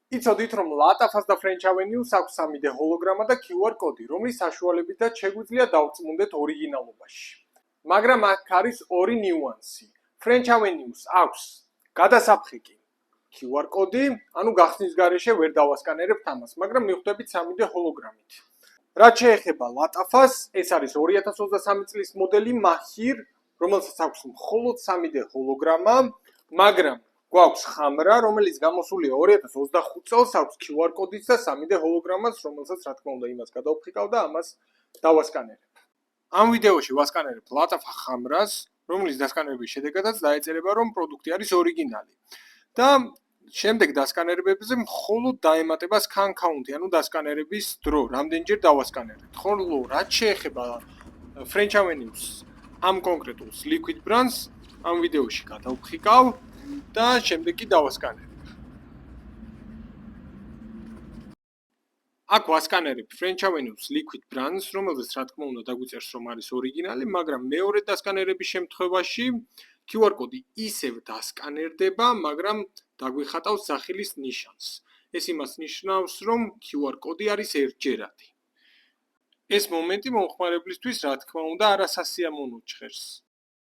იცოდით, რომ LATAFAS და French Avenue-ს აქვს 3D ჰოლოგრამა და QR კოდი, რომლის საშუალებითაც შეგვიძლია დავწმუნდეთ ორიგინალობაში. მაგრამ აქ არის ორი ნიუანსი. French Avenue-ს აქვს გადასაფხიკი QR კოდი, ანუ გახსნის გარეშე ვერ დავასკანერებთ ამას, მაგრამ მივხვდებით 3D ჰოლოგრამით. რაც შეეხება LATAFAS-ს, ეს არის 2023 წლის მოდელი Mahir, რომელსაც აქვს მხოლოდ 3D ჰოლოგრამა, მაგრამ გვაქვს ხამრა, რომელიც გამოსულია 2025 წელს, აქვს QR კოდიც და 3D ჰოლოგრამას, რომელსაც რა თქმა უნდა იმას გადავფხიკავ და ამას დავასკანერებ. ამ ვიდეოში ვასკანერებ LATAFA ხამრას, რომლის დასკანერების შედეგადაც დაეწერება, რომ პროდუქტი არის ორიგინალი. და შემდეგ დასკანერებებზე მხოლოდ დაემატება scan count-ი, ანუ დასკანერების დრო, რამდენჯერ დავასკანერებთ. ხოლო რაც შეეხება French Avenue-ს, ამ კონკრეტულს Liquid Brands, ამ ვიდეოში გადავფხიკავ და შემდეგ კი დავასკანერებ. აქ ვასკანერებ French Avenue-ს Liquid Brands, რომელზეც რა თქმა უნდა დაგვიწერს, რომ არის ორიგინალი, მაგრამ მეორე დასკანერების შემთხვევაში QR კოდი ისევ დასკანერდება, მაგრამ დაგვიხატავს სახილის ნიშანს. ეს იმას ნიშნავს, რომ QR კოდი არის ერთჯერადი. ეს მომენტი მომხმარებლისთვის, რა თქმა უნდა, არასასიამოვნო ჭხერს.